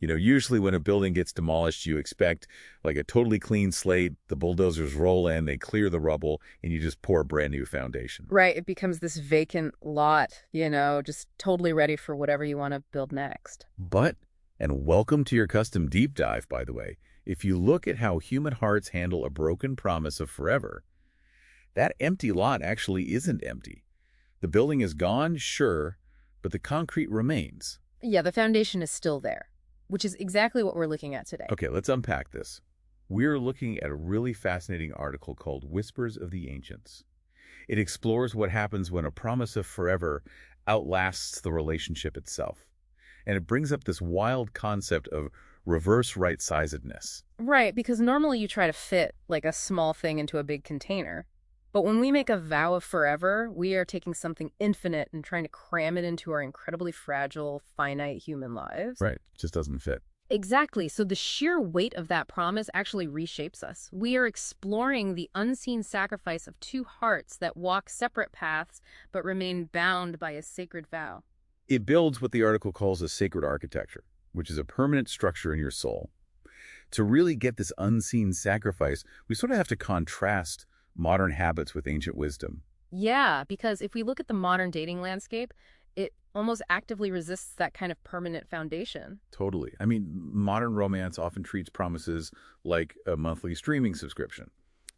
Usually when a building gets demolished, you expect like a totally clean slate, the bulldozers roll in, they clear the rubble, and you just pour a brand new foundation. Right, it becomes this vacant lot, just totally ready for whatever you want to build next. But, and welcome to your custom deep dive, by the way, if you look at how human hearts handle a broken promise of forever, that empty lot actually isn't empty. The building is gone, sure, but the concrete remains. Yeah, the foundation is still there, which is exactly what we're looking at today. Okay, let's unpack this. We're looking at a really fascinating article called Whispers of the Ancients. It explores what happens when a promise of forever outlasts the relationship itself. And it brings up this wild concept of reverse right-sizedness. Right, because normally you try to fit like a small thing into a big container. But when we make a vow of forever, we are taking something infinite and trying to cram it into our incredibly fragile, finite human lives. Right, just doesn't fit. Exactly. So the sheer weight of that promise actually reshapes us. We are exploring the unseen sacrifice of two hearts that walk separate paths but remain bound by a sacred vow. It builds what the article calls a sacred architecture, which is a permanent structure in your soul. To really get this unseen sacrifice, we sort of have to contrast modern habits with ancient wisdom. Yeah, because if we look at the modern dating landscape, it almost actively resists that kind of permanent foundation. Totally. I mean, modern romance often treats promises like a monthly streaming subscription.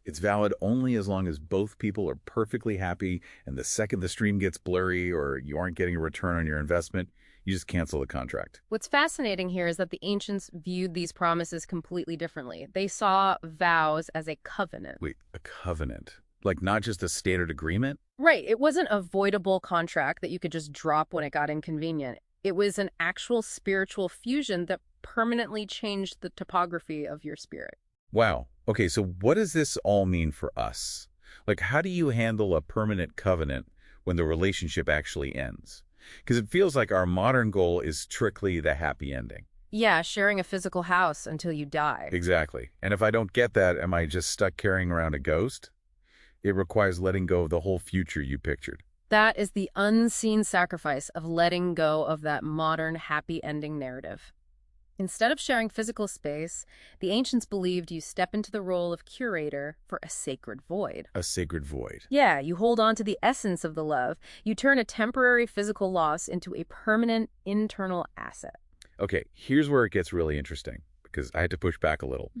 It's valid only as long as both people are perfectly happy, and the second the stream gets blurry or you aren't getting a return on your investment, you just cancel the contract. What's fascinating here is that the ancients viewed these promises completely differently. They saw vows as a covenant. Wait, a covenant? Like not just a standard agreement? Right. It wasn't a voidable contract that you could just drop when it got inconvenient. It was an actual spiritual fusion that permanently changed the topography of your spirit. Wow. Okay, so what does this all mean for us? Like, how do you handle a permanent covenant when the relationship actually ends? Because it feels like our modern goal is strictly the happy ending. Yeah, sharing a physical house until you die. Exactly. And if I don't get that, am I just stuck carrying around a ghost? It requires letting go of the whole future you pictured. That is the unseen sacrifice of letting go of that modern happy ending narrative. Instead of sharing physical space, the ancients believed you step into the role of curator for a sacred void. A sacred void. Yeah, you hold on to the essence of the love. You turn a temporary physical loss into a permanent internal asset. Okay, here's where it gets really interesting, because I had to push back a little.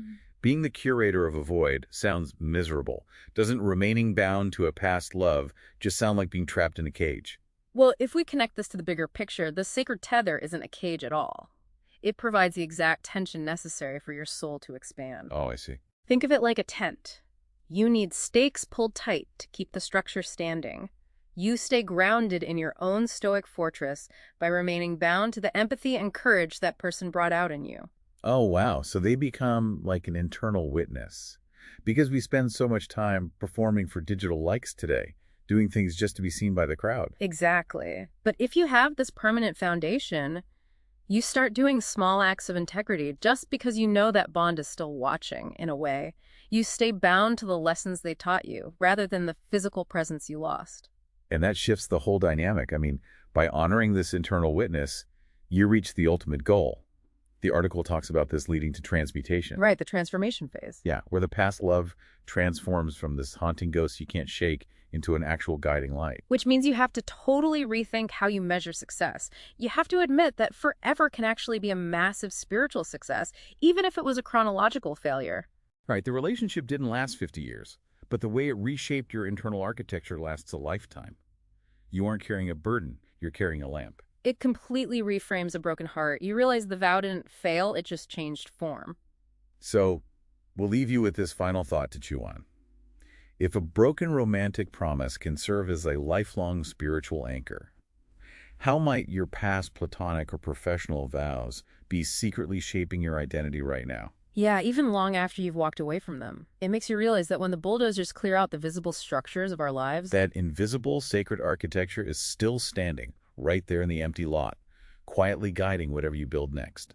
Being the curator of a void sounds miserable. Doesn't remaining bound to a past love just sound like being trapped in a cage? Well, if we connect this to the bigger picture, the sacred tether isn't a cage at all. It provides the exact tension necessary for your soul to expand. Oh, I see. Think of it like a tent. You need stakes pulled tight to keep the structure standing. You stay grounded in your own stoic fortress by remaining bound to the empathy and courage that person brought out in you. Oh, wow. So they become like an internal witness. Because we spend so much time performing for digital likes today, doing things just to be seen by the crowd. Exactly. But if you have this permanent foundation, you start doing small acts of integrity just because you know that bond is still watching, in a way. You stay bound to the lessons they taught you, rather than the physical presence you lost. And that shifts the whole dynamic. I mean, by honoring this internal witness, you reach the ultimate goal. The article talks about this leading to transmutation. Right, the transformation phase. Yeah, where the past love transforms from this haunting ghost you can't shake into an actual guiding light. Which means you have to totally rethink how you measure success. You have to admit that forever can actually be a massive spiritual success, even if it was a chronological failure. Right, the relationship didn't last 50 years, but the way it reshaped your internal architecture lasts a lifetime. You aren't carrying a burden, you're carrying a lamp. It completely reframes a broken heart. You realize the vow didn't fail, it just changed form. So, we'll leave you with this final thought to chew on. If a broken romantic promise can serve as a lifelong spiritual anchor, how might your past platonic or professional vows be secretly shaping your identity right now? Yeah, even long after you've walked away from them. It makes you realize that when the bulldozers clear out the visible structures of our lives, That invisible sacred architecture is still standing right there in the empty lot, quietly guiding whatever you build next.